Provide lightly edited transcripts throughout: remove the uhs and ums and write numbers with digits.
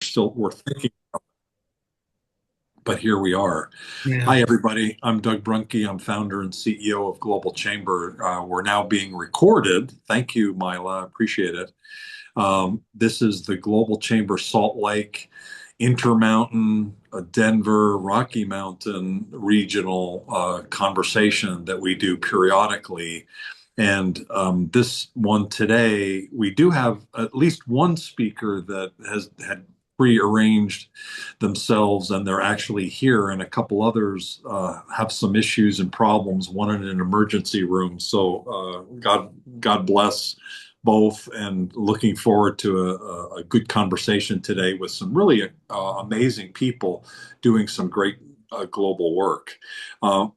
still we're thinking, but here we are. Yeah. Hi, everybody. I'm Doug Brunke. I'm founder and CEO of Global Chamber. We're now being recorded. Thank you, Mila. Appreciate it. This is the Global Chamber Salt Lake, Intermountain, Denver, Rocky Mountain regional conversation that we do periodically. And this one today, we do have at least one speaker that has had prearranged themselves, and they're actually here, and a couple others have some issues and problems, one in an emergency room. So God bless both, and looking forward to a good conversation today with some really amazing people doing some great global work.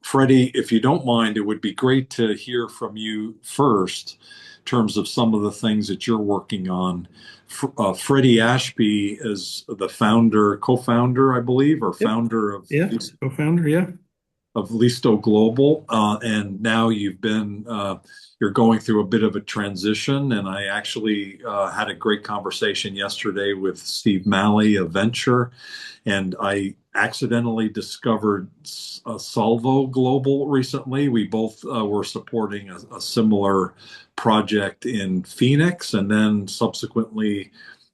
Freddie, if you don't mind, it would be great to hear from you first in terms of some of the things that you're working on. Freddie Ashby is the founder, co-founder, I believe, or Yep. founder of Yeah. Co-founder. Yeah. Listo Global, and now you're going through a bit of a transition. And I actually had a great conversation yesterday with Steve Malley of Venture, and I accidentally discovered Salvo Global recently. We both were supporting a similar project in Phoenix, and then subsequently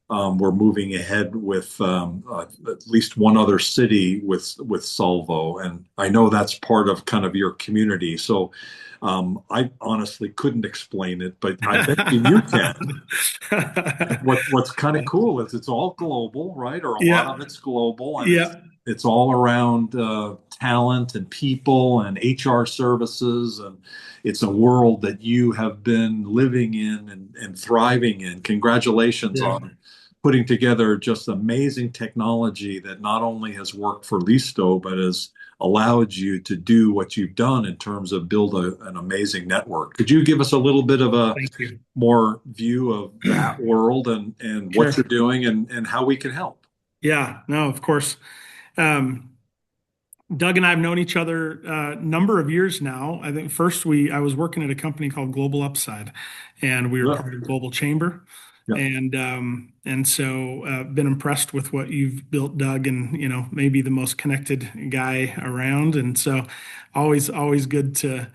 we're moving ahead with at least one other city with Solvo, and I know that's part of kind of your community. So I honestly couldn't explain it, but I bet you can. What's kind of cool is it's all global, right? Or a lot Yeah. of it's global, and it's Yeah. it's all around talent and people and HR services, and it's a world that you have been living in and thriving in. Congratulations Yeah. on putting together just amazing technology that not only has worked for Listo, but has allowed you to do what you've done in terms of build an amazing network. Could you give us a little bit of a Thank you. more view of that world and what Sure. you're doing and how we can help? Yeah. No, of course. Um, Doug and I have known each other a number of years now. I think first I was working at a company called Global Upside, and we were Yeah. part of Global Chamber. Yeah. And so been impressed with what you've built, Doug, and maybe the most connected guy around. And so always good to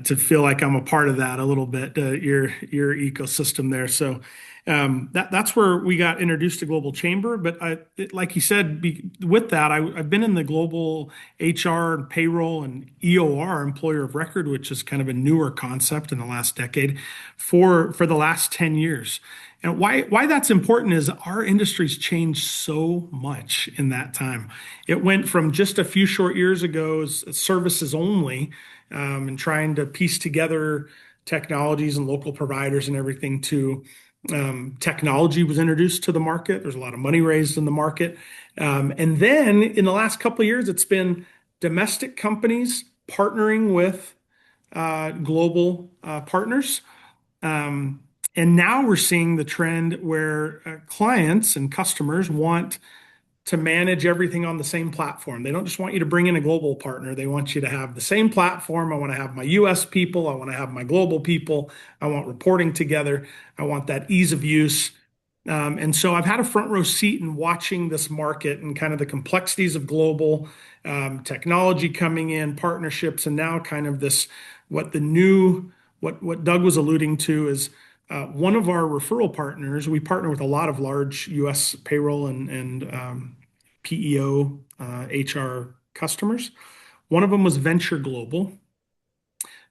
feel like I'm a part of that a little bit, your ecosystem there. So that's where we got introduced to Global Chamber. But like you said, with that, I've been in the global HR and payroll and EOR, employer of record, which is kind of a newer concept in the last decade, for the last 10 years. And why that's important is our industry's changed so much in that time. It went from just a few short years ago as services only, and trying to piece together technologies and local providers and everything to technology was introduced to the market. There's a lot of money raised in the market. And then in the last couple of years, it's been domestic companies partnering with global partners. Um, and now we're seeing the trend where clients and customers want to manage everything on the same platform. They don't just want you to bring in a global partner. They want you to have the same platform. I want to have my US people. I want to have my global people. I want reporting together. I want that ease of use. And so I've had a front row seat in watching this market and kind of the complexities of global technology coming in, partnerships, and now kind of this what the new what Doug was alluding to is one of our referral partners. We partner with a lot of large U.S. payroll and PEO HR customers. One of them was Venture Global.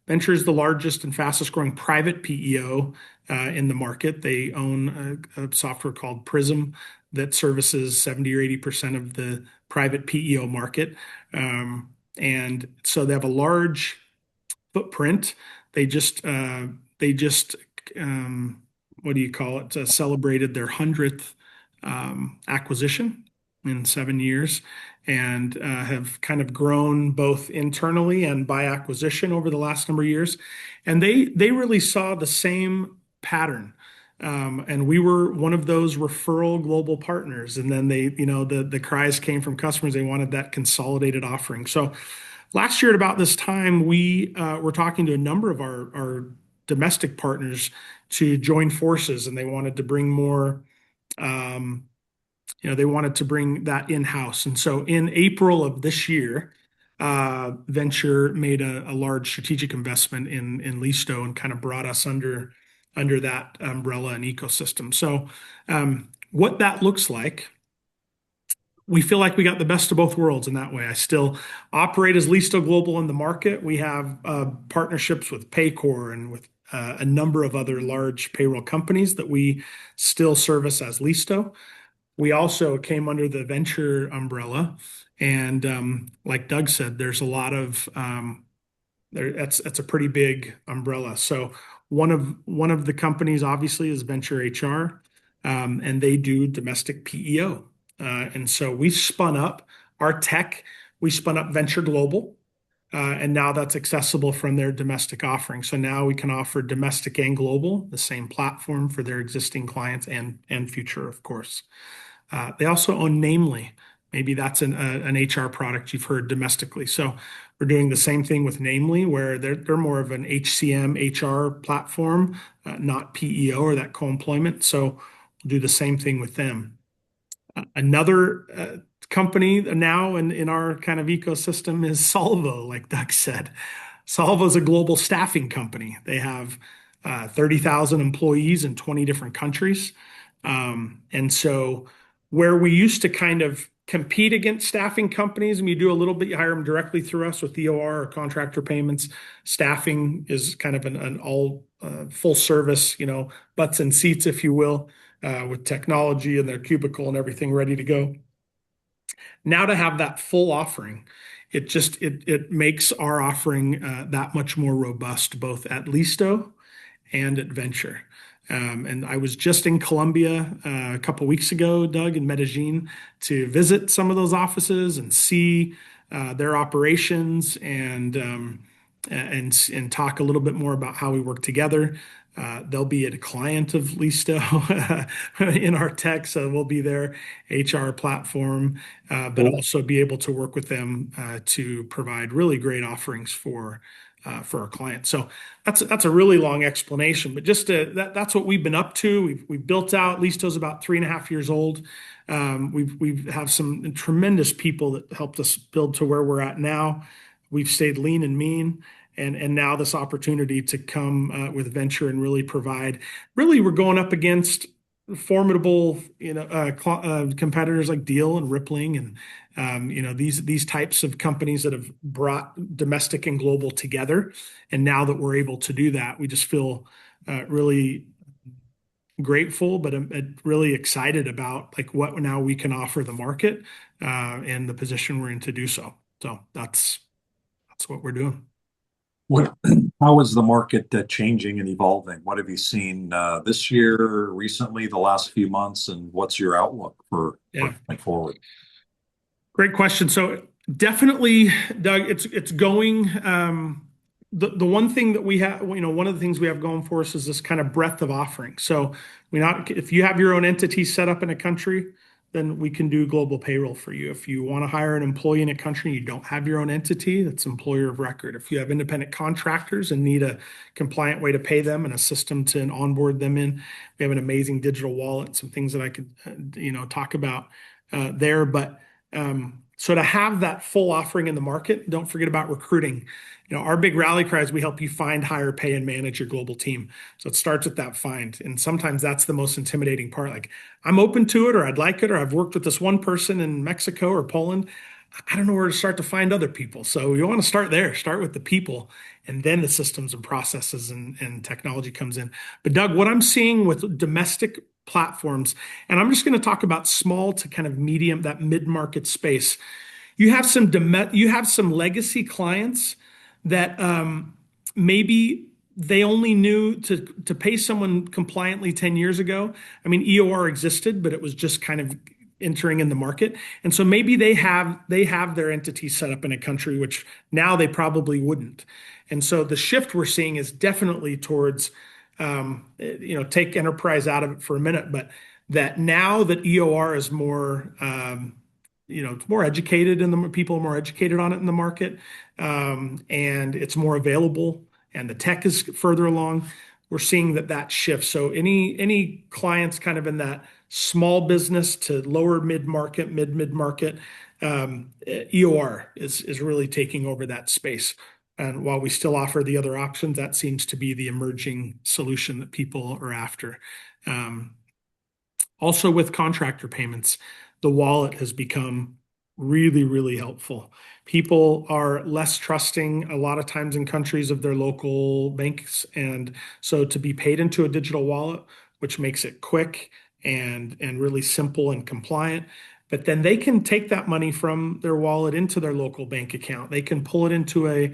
Venture is the largest and fastest growing private PEO in the market. They own a software called Prism that services 70 or 80% of the private PEO market. And so they have a large footprint. They just they just what do you call it? Celebrated their 100th acquisition in 7 years, and have kind of grown both internally and by acquisition over the last number of years. And they really saw the same pattern. And we were one of those referral global partners. And then the cries came from customers. They wanted that consolidated offering. So last year at about this time, we were talking to a number of our domestic partners to join forces, and they wanted to bring more um, they wanted to bring that in-house. And so in April of this year, Venture made a large strategic investment in Listo and kind of brought us under that umbrella and ecosystem. So what that looks like, we feel like we got the best of both worlds in that way. I still operate as Listo Global in the market. We have partnerships with Paycor and with a number of other large payroll companies that we still service as Listo. We also came under the Venture umbrella, and like Doug said, there's a lot of that's a pretty big umbrella. So one of the companies obviously is Venture HR, and they do domestic PEO. And so we spun up our tech. We spun up Venture Global, and now that's accessible from their domestic offering. So now we can offer domestic and global, the same platform for their existing clients and future, of course. They also own Namely. Maybe that's an HR product you've heard domestically. So we're doing the same thing with Namely, where they're more of an HCM HR platform, not PEO or that co-employment. So we'll do the same thing with them. Another company now in our kind of ecosystem is Solvo, like Doug said. Solvo is a global staffing company. They have 30,000 employees in 20 different countries. And so where we used to kind of compete against staffing companies, and you do a little bit, you hire them directly through us with EOR or contractor payments. Staffing is kind of an all full service, butts and seats, if you will, with technology and their cubicle and everything ready to go. Now to have that full offering, it makes our offering that much more robust, both at Listo and at Venture. And I was just in Colombia a couple weeks ago, Doug, in Medellin, to visit some of those offices and see their operations and talk a little bit more about how we work together. They'll be a client of Listo in our tech, so we'll be their HR platform, but also be able to work with them to provide really great offerings for our clients. So that's a really long explanation, but just that's what we've been up to. We've built out. Listo's about 3.5 years old. We have some tremendous people that helped us build to where we're at now. We've stayed lean and mean, and now this opportunity to come with Venture and really provide. Really, we're going up against formidable, competitors like Deal and Rippling and these types of companies that have brought domestic and global together. And now that we're able to do that, we just feel really grateful, but really excited about like what now we can offer the market and the position we're in to do so. So that's what we're doing. What, how is the market changing and evolving? What have you seen this year, recently, the last few months, and what's your outlook for Yeah. going forward? Great question. So definitely, Doug, it's going. The one thing that we have, one of the things we have going for us is this kind of breadth of offering. So if you have your own entity set up in a country, then we can do global payroll for you. If you want to hire an employee in a country, you don't have your own entity, that's employer of record. If you have independent contractors and need a compliant way to pay them and a system to onboard them in, we have an amazing digital wallet, some things that I could, talk about there. But so to have that full offering in the market, don't forget about recruiting. Our big rally cry is we help you find, hire, pay, and manage your global team. So it starts with that find. And sometimes that's the most intimidating part. Like, I'm open to it, or I'd like it, or I've worked with this one person in Mexico or Poland. I don't know where to start to find other people. So you want to start there, start with the people, and then the systems and processes and technology comes in. But Doug, what I'm seeing with domestic platforms, and I'm just going to talk about small to kind of medium, that mid-market space. You have some legacy clients that maybe they only knew to pay someone compliantly 10 years ago. I mean, EOR existed, but it was just kind of entering in the market. And so maybe they have their entity set up in a country, which now they probably wouldn't. And so the shift we're seeing is definitely towards, take enterprise out of it for a minute, but that now that EOR is more, it's more educated and the people are more educated on it in the market, and it's more available and the tech is further along. We're seeing that shift. So any clients kind of in that small business to lower mid-market, mid-market, EOR is really taking over that space. And while we still offer the other options, that seems to be the emerging solution that people are after. Um, Also, with contractor payments, the wallet has become really, really helpful. People are less trusting a lot of times in countries of their local banks. And so to be paid into a digital wallet, which makes it quick and really simple and compliant, but then they can take that money from their wallet into their local bank account. They can pull it into a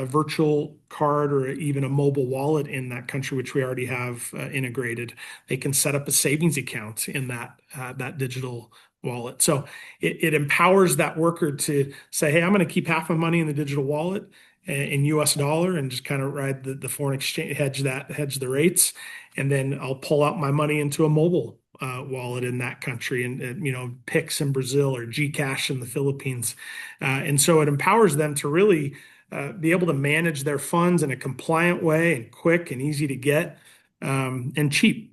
virtual card or even a mobile wallet in that country, which we already have integrated. They can set up a savings account in that digital wallet. So it empowers that worker to say, "Hey, I'm going to keep half my money in the digital wallet in U.S. dollar and just kind of ride the foreign exchange, hedge the rates, and then I'll pull out my money into a mobile wallet in that country, and Pix in Brazil or Gcash in the Philippines." And so it empowers them to really be able to manage their funds in a compliant way and quick and easy to get and cheap.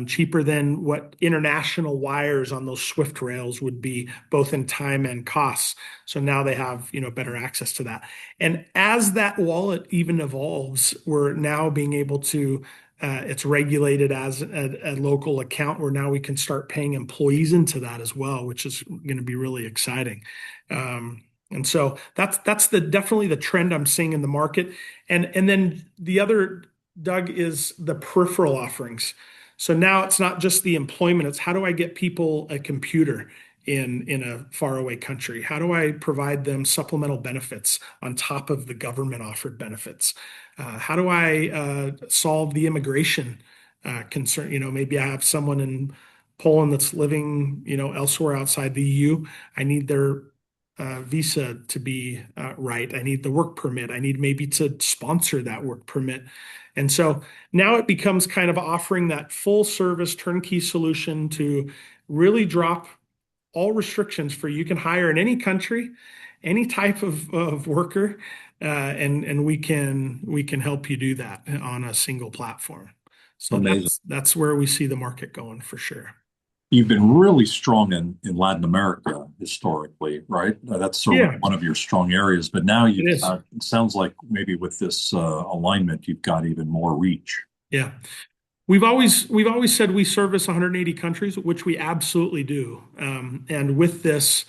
Cheaper than what international wires on those Swift rails would be, both in time and costs. So now they have, better access to that. And as that wallet even evolves, we're now being able to, it's regulated as a local account where now we can start paying employees into that as well, which is going to be really exciting. And so that's definitely the trend I'm seeing in the market. And then the other, Doug, is the peripheral offerings. So now it's not just the employment, it's how do I get people a computer in a faraway country? How do I provide them supplemental benefits on top of the government offered benefits? How do I solve the immigration concern? Maybe I have someone in Poland that's living, elsewhere outside the EU. I need their visa to be right. I need the work permit. I need maybe to sponsor that work permit. And so now it becomes kind of offering that full service turnkey solution to really drop all restrictions for you can hire in any country, any type of worker, and we can help you do that on a single platform. So Amazing. that's where we see the market going for sure. You've been really strong in Latin America historically, right? That's certainly Yeah, one of your strong areas. But now it is. it sounds like maybe with this alignment, you've got even more reach. Yeah. We've always said we service 180 countries, which we absolutely do. And with this,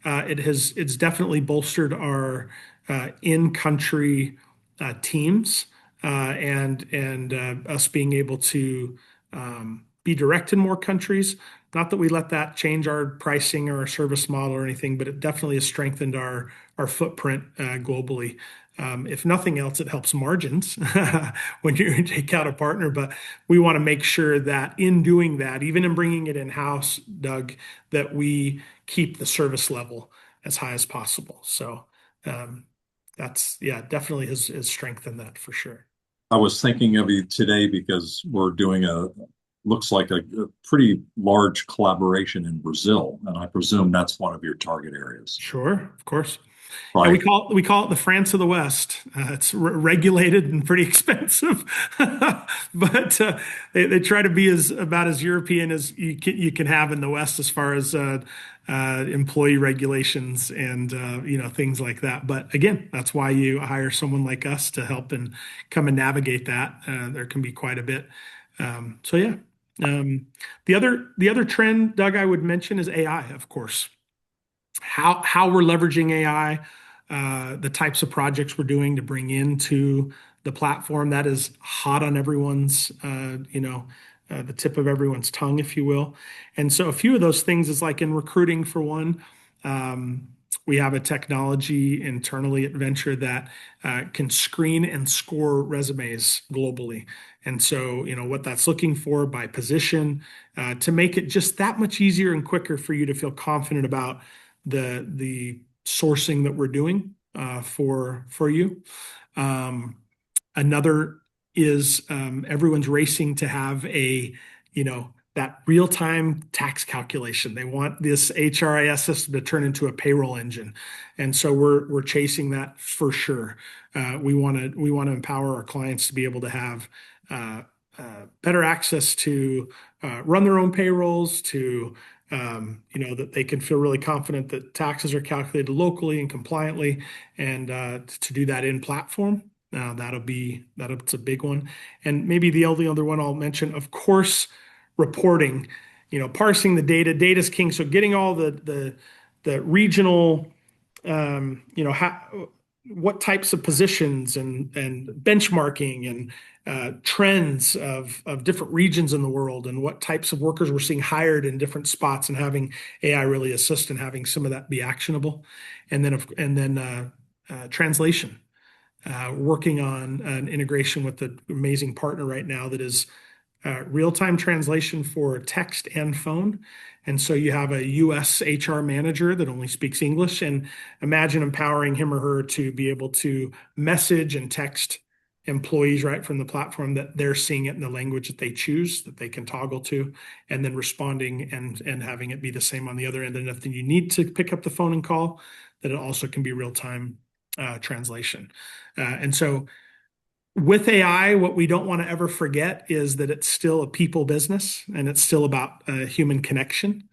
it's definitely bolstered our in-country teams and us being able to be direct in more countries. Not that we let that change our pricing or our service model or anything, but it definitely has strengthened our footprint globally. If nothing else, it helps margins when you take out a partner. But we want to make sure that in doing that, even in bringing it in-house, Doug, that we keep the service level as high as possible. So um, yeah, definitely has strengthened that for sure. I was thinking of you today because we're doing looks like a pretty large collaboration in Brazil, and I presume that's one of your target areas. Sure, of course. Yeah, we Right. call it the France of the West. It's regulated and pretty expensive, but they try to be about as European as you can have in the West as far as employee regulations and things like that. But again, that's why you hire someone like us to help and come and navigate that. There can be quite a bit. So yeah. Um, the other trend, Doug, I would mention is AI, of course. How we're leveraging AI, the types of projects we're doing to bring into the platform that is hot on everyone's, the tip of everyone's tongue, if you will. And so a few of those things is like in recruiting for one. We have a technology internally at Venture that can screen and score resumes globally. And so, what that's looking for by position to make it just that much easier and quicker for you to feel confident about the sourcing that we're doing for you. Um, Another is everyone's racing to have that real-time tax calculation. They want this HRIS system to turn into a payroll engine, and so we're chasing that for sure. We want to empower our clients to be able to have better access to run their own payrolls, to that they can feel really confident that taxes are calculated locally and compliantly, and to do that in platform. That's a big one. And maybe the only other one I'll mention, of course, reporting. Parsing the data. Data's king. So getting all the regional what types of positions and benchmarking and trends of different regions in the world and what types of workers we're seeing hired in different spots, and having AI really assist and having some of that be actionable. And then translation. Working on an integration with an amazing partner right now that is real-time translation for text and phone. And so you have a US HR manager that only speaks English, and imagine empowering him or her to be able to message and text employees right from the platform, that they're seeing it in the language that they choose, that they can toggle to, and then responding and having it be the same on the other end. And if you need to pick up the phone and call, that it also can be real-time translation. And so with AI, what we don't want to ever forget is that it's still a people business, and it's still about human connection.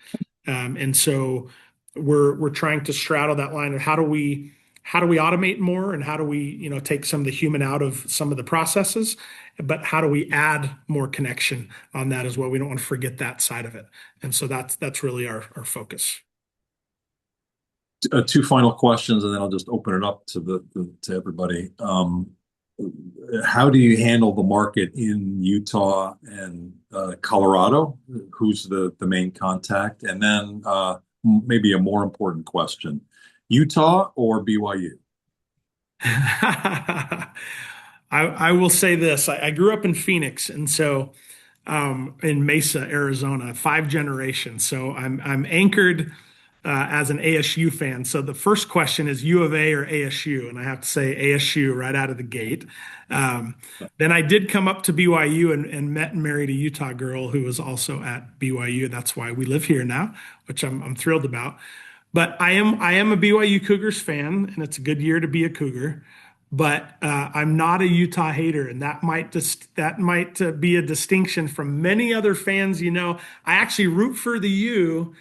And so we're trying to straddle that line of how do we automate more, and how do we take some of the human out of some of the processes, but how do we add more connection on that as well? We don't want to forget that side of it. And so that's really our focus. Two final questions, and then I'll just open it up to everybody. How do you handle the market in Utah and Colorado? Who's the main contact? And then maybe a more important question: Utah or BYU? I will say this. I grew up in Phoenix, and so in Mesa, Arizona, five generations. So I'm anchored as an ASU fan. So the first question is U of A or ASU, and I have to say ASU right out of the gate. Then I did come up to BYU and met and married a Utah girl who was also at BYU. That's why we live here now, which I'm thrilled about. But I am a BYU Cougars fan, and it's a good year to be a Cougar. But I'm not a Utah hater, and that might be a distinction from many other fans. I actually root for the U,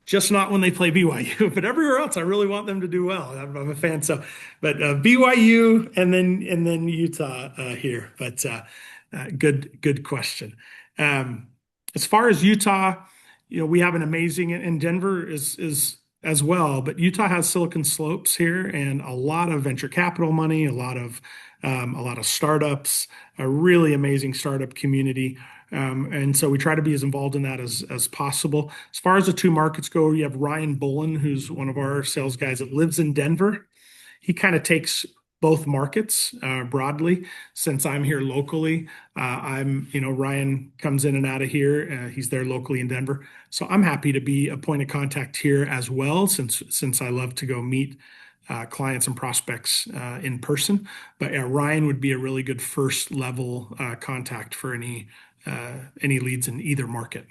just not when they play BYU, but everywhere else, I really want them to do well. I'm a fan. So, but BYU and then Utah here. But good question. Um, as far as Utah, we have an amazing, and Denver is as well. But Utah has Silicon Slopes here, and a lot of venture capital money, a lot of startups, a really amazing startup community. And so we try to be as involved in that as possible. As far as the two markets go, you have Ryan Bullen, who's one of our sales guys that lives in Denver. He kind of takes both markets broadly. Since I'm here locally, Ryan comes in and out of here. He's there locally in Denver. So I'm happy to be a point of contact here as well, since I love to go meet clients and prospects in person. But Ryan would be a really good first level contact for any leads in either market.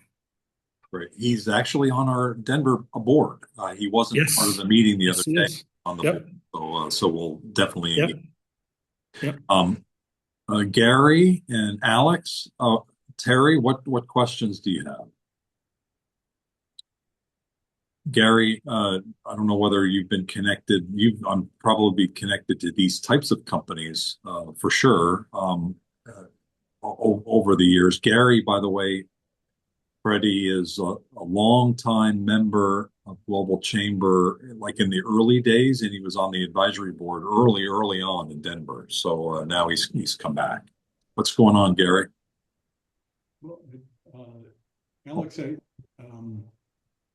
Great. He's actually on our Denver board. He wasn't part of Yes. the meeting the other Yes, it day is. on the board, Yep. so we'll definitely engage. Yep. Yep. Gary and Alex, Terry, what questions do you have? Gary, I don't know whether you've been connected. You've probably connected to these types of companies for sure over the years. Gary, by the way, Freddie is a longtime member of Global Chamber, like in the early days, and he was on the advisory board early on in Denver. So now he's come back. What's going on, Gary? Well, Alex,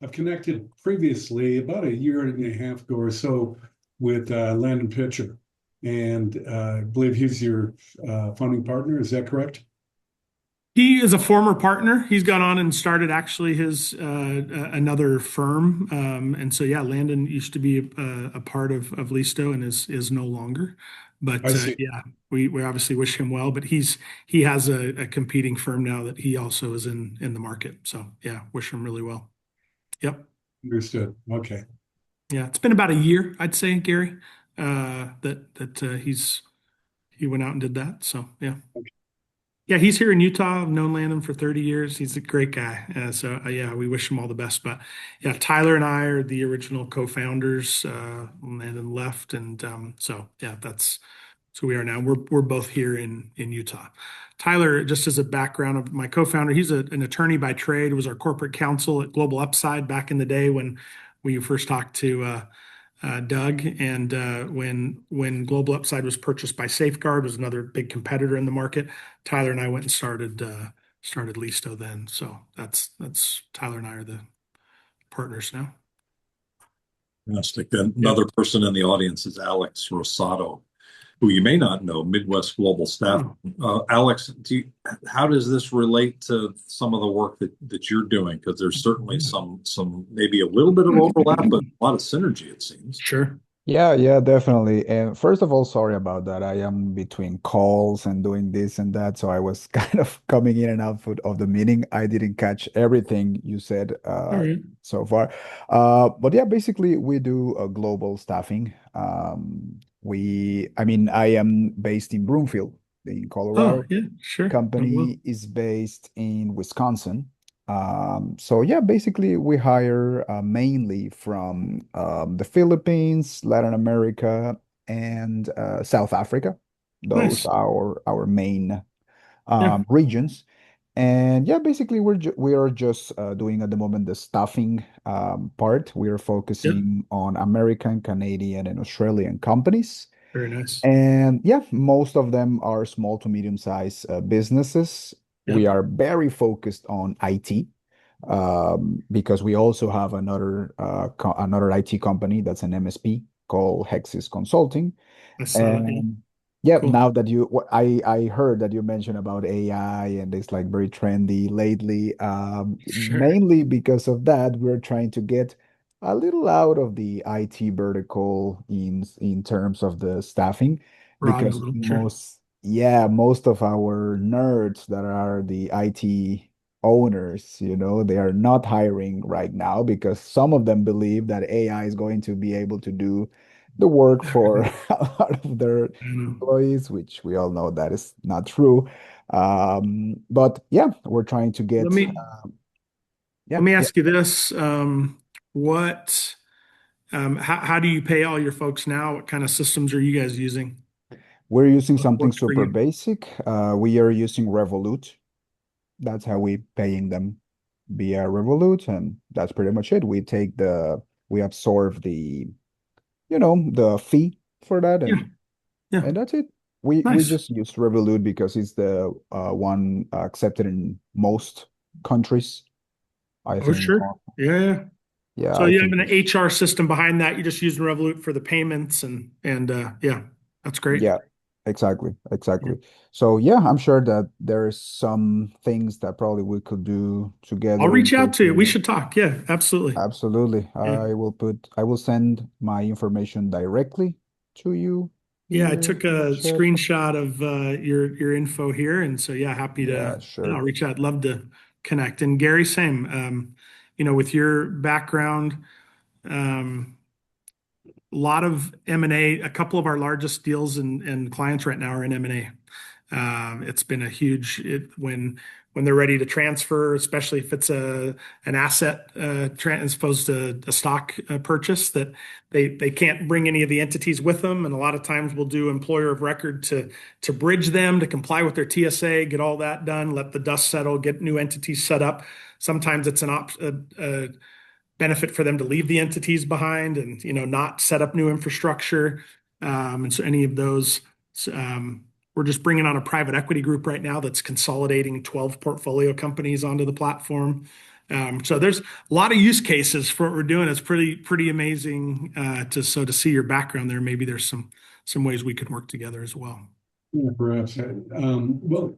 I've connected previously about a year and a half ago or so with Landon Pitcher, and I believe he's your founding partner. Is that correct? He is a former partner. He's gone on and started actually his another firm. And so yeah, Landon used to be a part of Listo and is no longer. I But see. yeah, we obviously wish him well. But he has a competing firm now that he also is in the market. So yeah, wish him really well. Yep. Understood. Okay. Yeah, it's been about a year, I'd say, Gary, that he went out and did that. So yeah. Yeah, he's here in Utah. I've known Landon for 30 years. He's a great guy. Yeah, we wish him all the best. But yeah, Tyler and I are the original co-founders. Landon left, and so yeah, that's so we are now. We're both here in Utah. Tyler, just as a background of my co-founder, he's an attorney by trade. Was our corporate counsel at Global Upside back in the day when we first talked to Doug, and when Global Upside was purchased by Safeguard, was another big competitor in the market. Tyler and I went and started Listo then. So that's Tyler and I are the partners now. Fantastic. Then Yeah. another person in the audience is Alex Rosado, who you may not know, Midwest Global Staff. Oh, Alex, how does this relate to some of the work that you're doing? Because there's certainly some maybe a little bit of overlap, but a lot of synergy, it seems. sure. Yeah, yeah, definitely. And first of all, sorry about that. I am between calls and doing this and that, so I was kind of coming in and out of the meeting. I didn't catch everything you said All right. so far. But yeah, basically we do a global staffing. I mean, I am based in Broomfield, in Oh, Colorado. yeah, sure. Oh, well, Company is based in Wisconsin. So yeah, basically we hire mainly from the Philippines, Latin America, and South Africa. Those nice. are our main Yeah, regions. And yeah, basically we are just doing at the moment the staffing part. We are yeah, focusing on American, Canadian, and Australian companies. very nice. And yeah, most of them are small to medium-sized businesses. We Yep. are very focused on IT because we also have another IT company that's an MSP called Hexis Consulting. I saw that. Yeah, And yeah, cool. now that I heard that you mentioned about AI and it's like very trendy lately. Sure. Mainly because of that, we're trying to get a little out of the IT vertical in terms of the staffing Broaden a because little. Sure. most of our nerds that are the IT owners, they are not hiring right now because some of them believe that AI is going to be able to do the work for a lot of their I know. employees, which we all know that is not true. But yeah, we're trying to Let get, me yeah, let me yeah, ask you this. What how do you pay all your folks now? What kind of systems are you guys using? we're using What something works for super you? basic. We are using Revolut. That's how we paying them via Revolut, and that's pretty much it. We absorb the fee for that, Yeah, yeah. and that's it. We Nice. just use Revolut because it's the one accepted in most countries. I Oh, think, sure. Yeah, yeah. yeah, So I you have think an it's HR system behind that. You just use Revolut for the payments and yeah, that's great. yeah, exactly, Yeah. exactly. So yeah, I'm sure that there's some things that probably we could do I'll together in reach out case to you. We you should talk. Yeah, absolutely. absolutely. Yeah. I will send my information directly to you Yeah, I here took in the a chat. screenshot of your info here, and so yeah, happy Yeah, to yeah, I'll sure. reach out. Love to connect. And Gary, same. With your background, um, a lot of M&A. A couple of our largest deals and clients right now are in M&A. It's been a huge when they're ready to transfer, especially if it's an asset as opposed to a stock purchase that they can't bring any of the entities with them, and a lot of times we'll do employer of record to bridge them to comply with their TSA, get all that done, let the dust settle, get new entities set up. Sometimes it's a benefit for them to leave the entities behind and not set up new infrastructure. And so any of those, we're just bringing on a private equity group right now that's consolidating 12 portfolio companies onto the platform. So there's a lot of use cases for what we're doing. It's pretty amazing to see your background there. Maybe there's some ways we could work together as well. Yeah, perhaps. Well,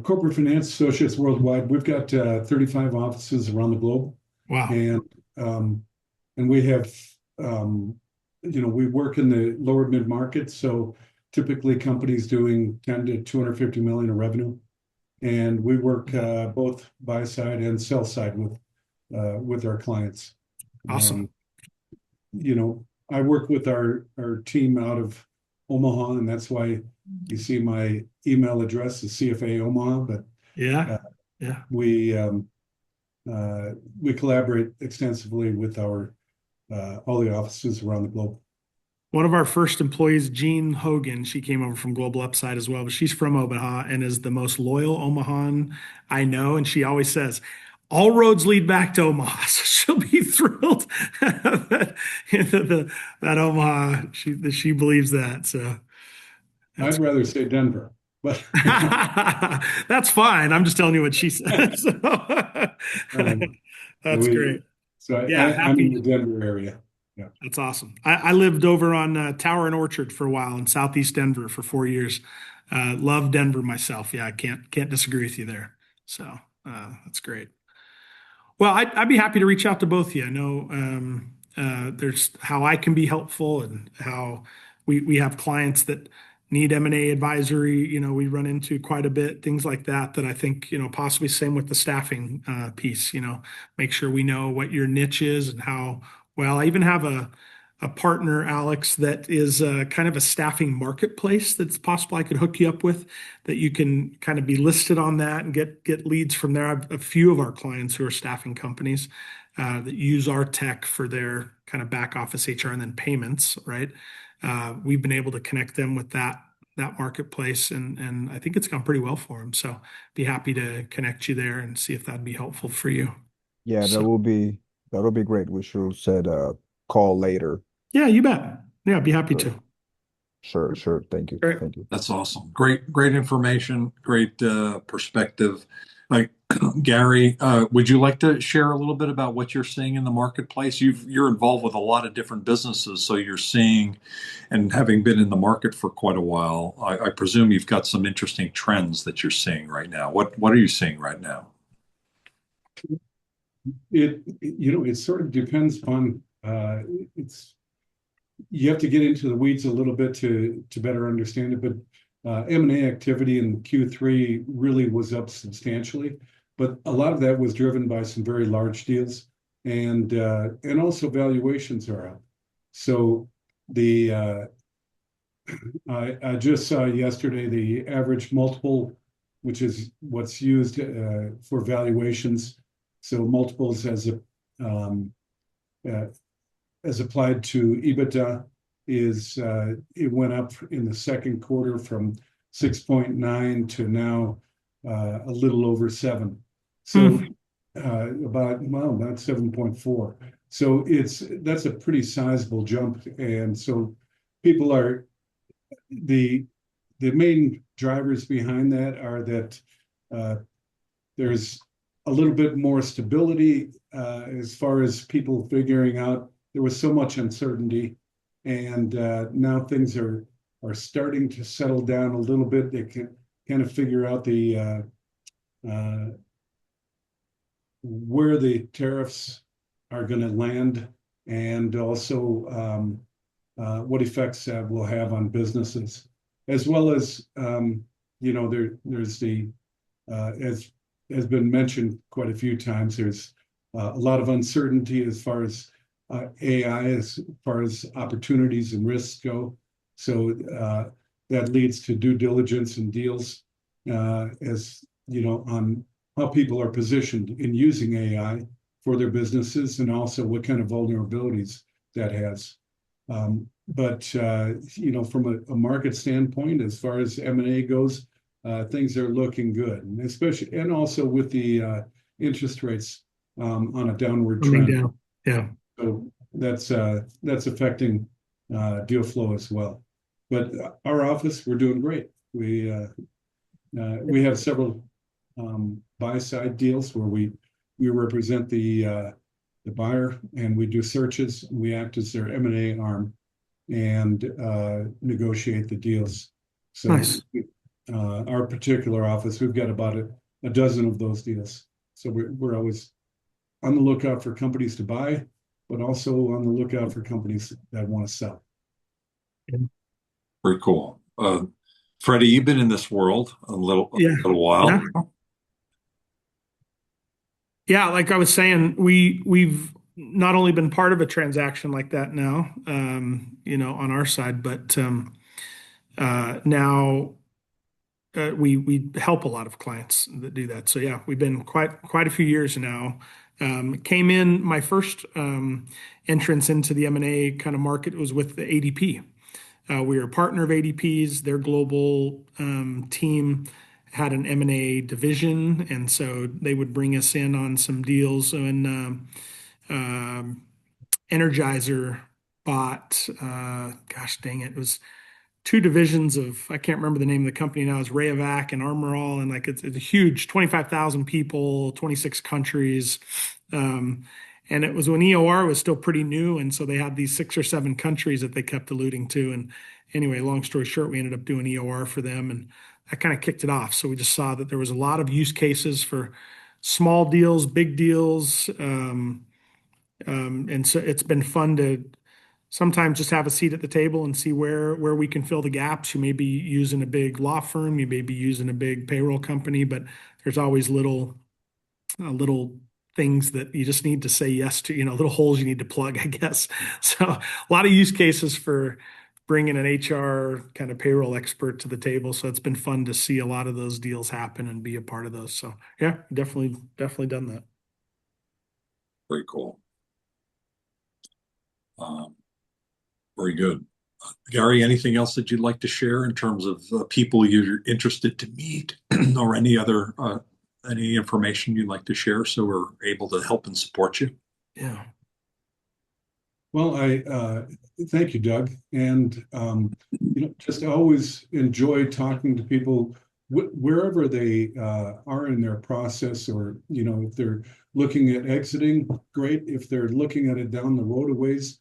Corporate Finance Associates Worldwide, we've got 35 offices around the globe, Wow, and um, and we have we work in the lower mid market, so typically companies doing 10 to 250 million in revenue, and we work both buy side and sell side with our clients. awesome. Um, I work with our team out of Omaha, and that's why you see my email address is CFA Omaha. But Yeah. uh, Yeah. we we collaborate extensively with our all the offices around the globe. One of our first employees, Jean Hogan, she came over from Global Upside as well, but she's from Omaha and is the most loyal Omahan I know. And she always says, all roads lead back to Omaha. So she'll be thrilled that, that Omaha, she believes that. So that's I'd rather say Denver, but that's fine. I'm just telling you what she says. um, That's we great. so Yeah, I'm in the happy. Denver area. Yeah. That's awesome. I lived over on Tower and Orchard for a while in Southeast Denver for 4 years. Love Denver myself. Yeah, I can't disagree with you there. So that's great. Well, I'd be happy to reach out to both of you. I know there's how I can be helpful and how we have clients that need M&A advisory. We run into quite a bit, things like that, that I think, possibly same with the staffing piece, make sure we know what your niche is and how well. I even have a partner, Alex, that is kind of a staffing marketplace that's possible I could hook you up with that you can kind of be listed on that and get leads from there. I have a few of our clients who are staffing companies that use our tech for their kind of back office HR and then payments, right? We've been able to connect them with that marketplace, and I think it's gone pretty well for them. So be happy to connect you there and see if that'd be helpful for you. Yeah, So that will be great. We should set a call later. yeah, you bet. Yeah, be happy Sure, to. sure. Thank you. Great. Thank you. That's awesome. Great information. Great perspective. Like Gary, would you like to share a little bit about what you're seeing in the marketplace? You're involved with a lot of different businesses, so you're seeing and having been in the market for quite a while, I presume you've got some interesting trends that you're seeing right now. What are you seeing right now? It sort of depends upon it's you have to get into the weeds a little bit to better understand it. But M&A activity in Q3 really was up substantially, but a lot of that was driven by some very large deals, and also valuations are up. So the I just saw yesterday the average multiple, which is what's used for valuations. So multiples um, uh, as applied to EBITDA is it went up in the second quarter from 6.9 to now a little over 7. So Hmm. about 7.4. So that's a pretty sizable jump, and so people are the main drivers behind that are that uh, there's a little bit more stability as far as people figuring out there was so much uncertainty, and now things are starting to settle down a little bit. They can kind of figure out the uh, where the tariffs are going to land, and also what effects that will have on businesses, as well as there's the as has been mentioned quite a few times. There's a lot of uncertainty as far as AI, as far as opportunities and risks go. So that leads to due diligence and deals, as on how people are positioned in using AI for their businesses, and also what kind of vulnerabilities that has. But from a market standpoint, as far as M&A goes, things are looking good, and especially and also with the interest rates on a downward Coming trend. down. Yeah. So that's affecting deal flow as well. But our office, we're doing great. We have several buy side deals where we represent the buyer, and we do searches. We act as their M&A arm and negotiate the deals. So Nice. our particular office, we've got about a dozen of those deals. So we're always on the lookout for companies to buy, but also on the lookout for companies that want to sell. Very cool. Freddie, you've been in this world a Yeah. little while. Yeah. Yeah. Like I was saying, we've not only been part of a transaction like that now, on our side, but Now we help a lot of clients that do that. So yeah, we've been quite a few years now. Came in my first entrance into the M&A kind of market was with the ADP. We were a partner of ADP's. Their global team had an M&A division, and so they would bring us in on some deals. So when Energizer bought, gosh dang it, it was two divisions of, I can't remember the name of the company now, it's Rayovac and Armorall, and like it's a huge 25,000 people, 26 countries. And it was when EOR was still pretty new, and so they had these 6 or 7 countries that they kept alluding to. And anyway, long story short, we ended up doing EOR for them, and that kind of kicked it off. So we just saw that there was a lot of use cases for small deals, big deals, and so it's been fun to sometimes just have a seat at the table and see where we can fill the gaps. You may be using a big law firm, you may be using a big payroll company, but there's always little things that you just need to say yes to, little holes you need to plug, I guess. So a lot of use cases for bringing an HR kind of payroll expert to the table. So it's been fun to see a lot of those deals happen and be a part of those. So yeah, definitely done that. Very cool. Very good. Gary, anything else that you'd like to share in terms of people you're interested to meet or any information you'd like to share so we're able to help and support you? Yeah. Well, I thank you, Doug, and just always enjoy talking to people wherever they are in their process, or if they're looking at exiting, great. If they're looking at it down the road a ways,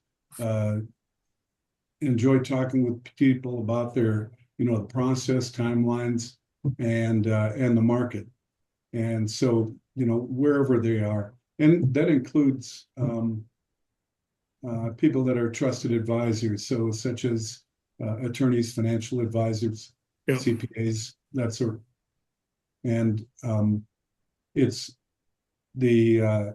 enjoy talking with people about their the process, timelines, and the market, and so wherever they are, and that includes people that are trusted advisors, so such as attorneys, financial advisors, Yeah. CPAs, that sort. And it's the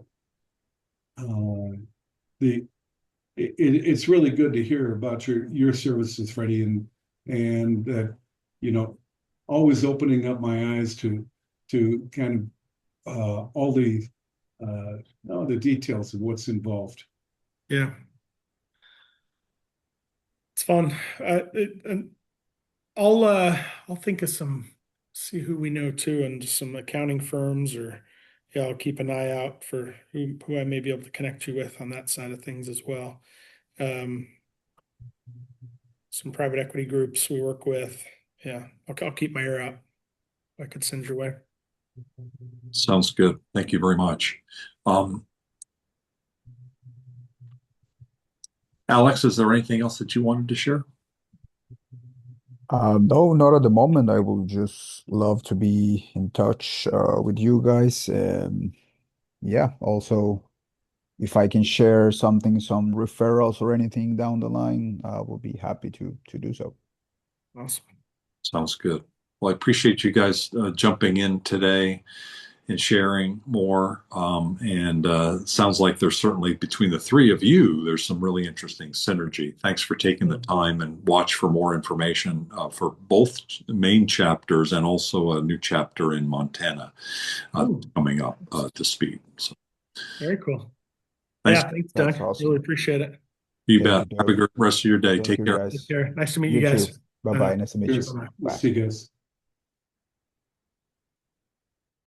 it's really good to hear about your services, Freddie, and that always opening up my eyes to kind of all the details of what's involved. Yeah. It's fun. And I'll think of see who we know too, and just some accounting firms, or yeah, I'll keep an eye out for who I may be able to connect you with on that side of things as well. Um, some private equity groups we work with. Yeah, I'll keep my ear out. I could send your way. Sounds good. Thank you very much. Alex, is there anything else that you wanted to share? No, not at the moment. I will just love to be in touch with you guys. Yeah, also, if I can share something, some referrals or anything down the line, I will be happy to do so. Awesome. Sounds good. Well, I appreciate you guys jumping in today and sharing more. And sounds like there's certainly between the three of you, there's some really interesting synergy. Thanks for taking the time, and watch for more information for both main chapters and also a new chapter in Montana coming up to speed. So, Very cool. thanks. Yeah, thanks, Doug. That's awesome. Really appreciate it. You Thank bet. you, Have a Doug. great rest of your day. Thank Take you, care. Take guys. care. Nice to meet you You too. guys. Bye-bye. Nice to meet you. Cheers. Bye. See you guys.